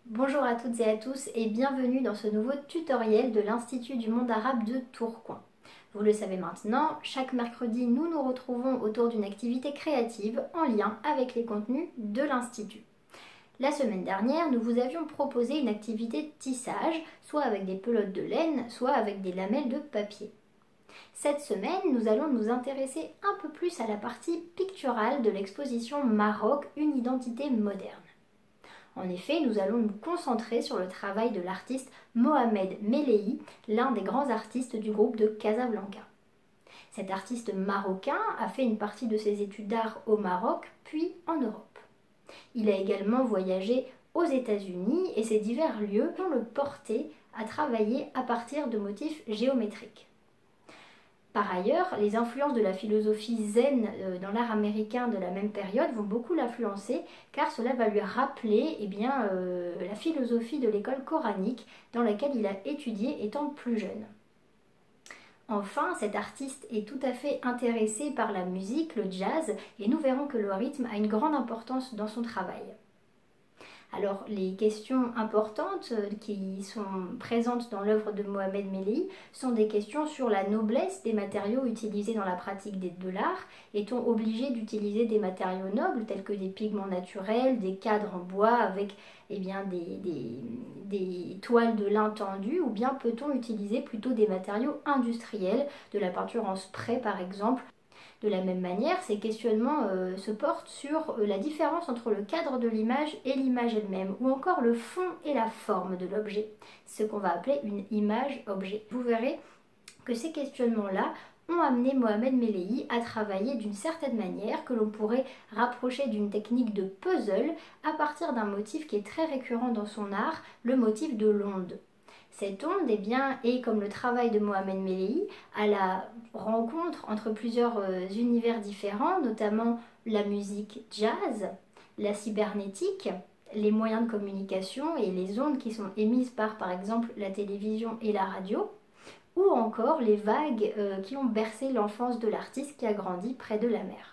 Bonjour à toutes et à tous et bienvenue dans ce nouveau tutoriel de l'Institut du monde arabe de Tourcoing. Vous le savez maintenant, chaque mercredi nous nous retrouvons autour d'une activité créative en lien avec les contenus de l'Institut. La semaine dernière, nous vous avions proposé une activité de tissage, soit avec des pelotes de laine, soit avec des lamelles de papier. Cette semaine, nous allons nous intéresser un peu plus à la partie picturale de l'exposition Maroc, une identité moderne. En effet, nous allons nous concentrer sur le travail de l'artiste Mohamed Melehi, l'un des grands artistes du groupe de Casablanca. Cet artiste marocain a fait une partie de ses études d'art au Maroc, puis en Europe. Il a également voyagé aux États-Unis et ces divers lieux l'ont le porté à travailler à partir de motifs géométriques. Par ailleurs, les influences de la philosophie zen dans l'art américain de la même période vont beaucoup l'influencer car cela va lui rappeler la philosophie de l'école coranique dans laquelle il a étudié étant plus jeune. Enfin, cet artiste est tout à fait intéressé par la musique, le jazz, et nous verrons que le rythme a une grande importance dans son travail. Alors, les questions importantes qui sont présentes dans l'œuvre de Mohamed Melehi sont des questions sur la noblesse des matériaux utilisés dans la pratique de l'art. Est-on obligé d'utiliser des matériaux nobles tels que des pigments naturels, des cadres en bois avec des toiles de lin tendues, ou bien peut-on utiliser plutôt des matériaux industriels, de la peinture en spray par exemple? De la même manière, ces questionnements se portent sur la différence entre le cadre de l'image et l'image elle-même, ou encore le fond et la forme de l'objet, ce qu'on va appeler une image-objet. Vous verrez que ces questionnements-là ont amené Mohamed Melehi à travailler d'une certaine manière que l'on pourrait rapprocher d'une technique de puzzle à partir d'un motif qui est très récurrent dans son art, le motif de l'onde. Cette onde est, comme le travail de Mohamed Melehi, à la rencontre entre plusieurs univers différents, notamment la musique jazz, la cybernétique, les moyens de communication et les ondes qui sont émises par exemple la télévision et la radio, ou encore les vagues qui ont bercé l'enfance de l'artiste qui a grandi près de la mer.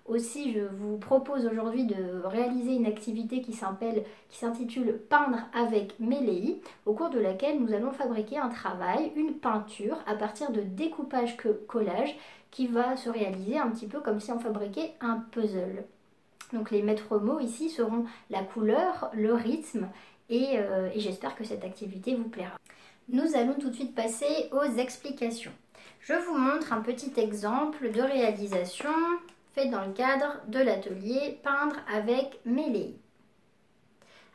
Aussi, je vous propose aujourd'hui de réaliser une activité qui s'intitule Peindre avec Melehi, au cours de laquelle nous allons fabriquer un travail, une peinture, à partir de découpage-collage qui va se réaliser un petit peu comme si on fabriquait un puzzle. Donc les maîtres mots ici seront la couleur, le rythme et j'espère que cette activité vous plaira. Nous allons tout de suite passer aux explications. Je vous montre un petit exemple de réalisation fait dans le cadre de l'atelier Peindre avec Melehi.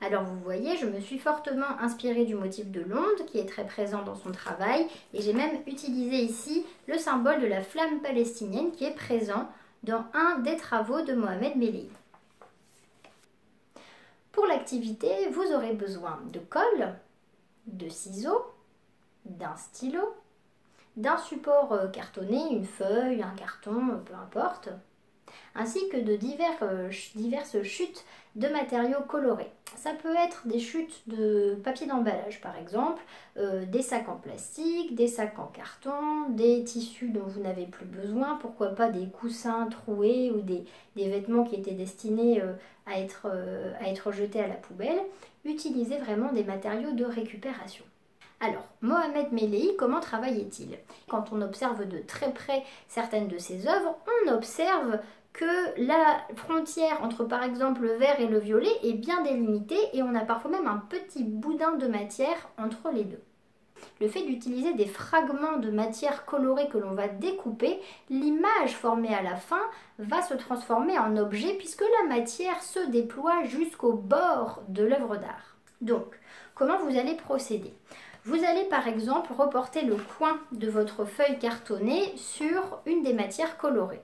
Alors vous voyez, je me suis fortement inspirée du motif de l'onde qui est très présent dans son travail et j'ai même utilisé ici le symbole de la flamme palestinienne qui est présent dans un des travaux de Mohamed Melehi. Pour l'activité, vous aurez besoin de colle, de ciseaux, d'un stylo, d'un support cartonné, une feuille, un carton, peu importe, ainsi que de diverses chutes de matériaux colorés. Ça peut être des chutes de papier d'emballage par exemple, des sacs en plastique, des sacs en carton, des tissus dont vous n'avez plus besoin, pourquoi pas des coussins troués ou des vêtements qui étaient destinés à être jetés à la poubelle. Utilisez vraiment des matériaux de récupération. Alors, Mohamed Melehi, comment travaillait-il? Quand on observe de très près certaines de ses œuvres, on observe que la frontière entre par exemple le vert et le violet est bien délimitée et on a parfois même un petit boudin de matière entre les deux. Le fait d'utiliser des fragments de matière colorée que l'on va découper, l'image formée à la fin va se transformer en objet puisque la matière se déploie jusqu'au bord de l'œuvre d'art. Donc, comment vous allez procéder? Vous allez par exemple reporter le coin de votre feuille cartonnée sur une des matières colorées.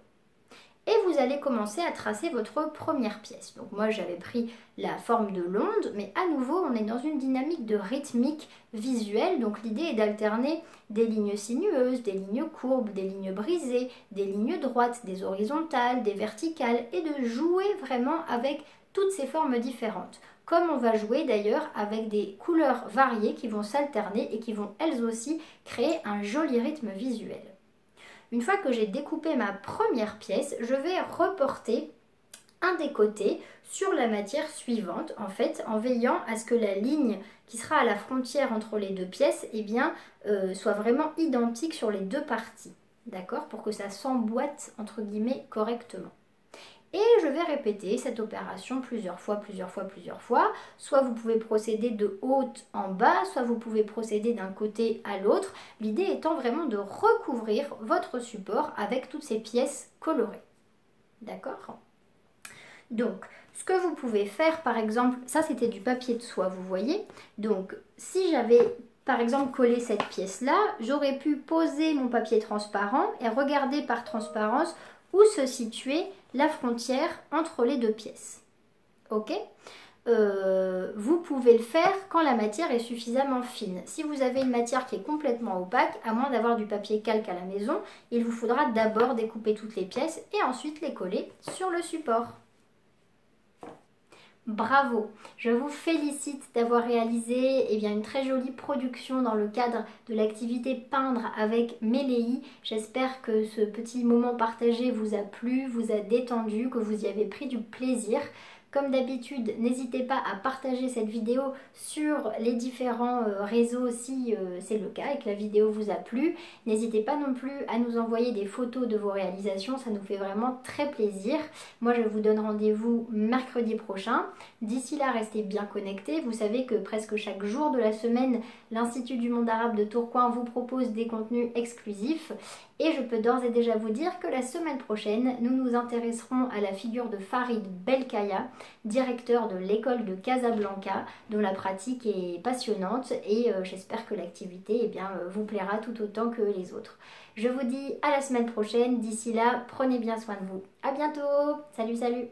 Et vous allez commencer à tracer votre première pièce. Donc moi j'avais pris la forme de l'onde, mais à nouveau on est dans une dynamique de rythmique visuelle. Donc l'idée est d'alterner des lignes sinueuses, des lignes courbes, des lignes brisées, des lignes droites, des horizontales, des verticales et de jouer vraiment avec toutes ces formes différentes. Comme on va jouer d'ailleurs avec des couleurs variées qui vont s'alterner et qui vont elles aussi créer un joli rythme visuel. Une fois que j'ai découpé ma première pièce, je vais reporter un des côtés sur la matière suivante, en fait, en veillant à ce que la ligne qui sera à la frontière entre les deux pièces, eh bien, soit vraiment identique sur les deux parties. D'accord? Pour que ça s'emboîte, entre guillemets, correctement. Et je vais répéter cette opération plusieurs fois, plusieurs fois, plusieurs fois. Soit vous pouvez procéder de haut en bas, soit vous pouvez procéder d'un côté à l'autre. L'idée étant vraiment de recouvrir votre support avec toutes ces pièces colorées. D'accord? Donc, ce que vous pouvez faire, par exemple, ça c'était du papier de soie, vous voyez. Donc, si j'avais par exemple collé cette pièce-là, j'aurais pu poser mon papier transparent et regarder par transparence où se situait la frontière entre les deux pièces. Ok? Vous pouvez le faire quand la matière est suffisamment fine. Si vous avez une matière qui est complètement opaque, à moins d'avoir du papier calque à la maison, il vous faudra d'abord découper toutes les pièces et ensuite les coller sur le support. Bravo! Je vous félicite d'avoir réalisé une très jolie production dans le cadre de l'activité peindre avec Méléi. J'espère que ce petit moment partagé vous a plu, vous a détendu, que vous y avez pris du plaisir. Comme d'habitude, n'hésitez pas à partager cette vidéo sur les différents réseaux si c'est le cas et que la vidéo vous a plu. N'hésitez pas non plus à nous envoyer des photos de vos réalisations, ça nous fait vraiment très plaisir. Moi, je vous donne rendez-vous mercredi prochain. D'ici là, restez bien connectés. Vous savez que presque chaque jour de la semaine, l'Institut du monde arabe de Tourcoing vous propose des contenus exclusifs. Et je peux d'ores et déjà vous dire que la semaine prochaine, nous nous intéresserons à la figure de Farid Belkaya, directeur de l'école de Casablanca, dont la pratique est passionnante et j'espère que l'activité vous plaira tout autant que les autres. Je vous dis à la semaine prochaine. D'ici là, prenez bien soin de vous. À bientôt. Salut, salut.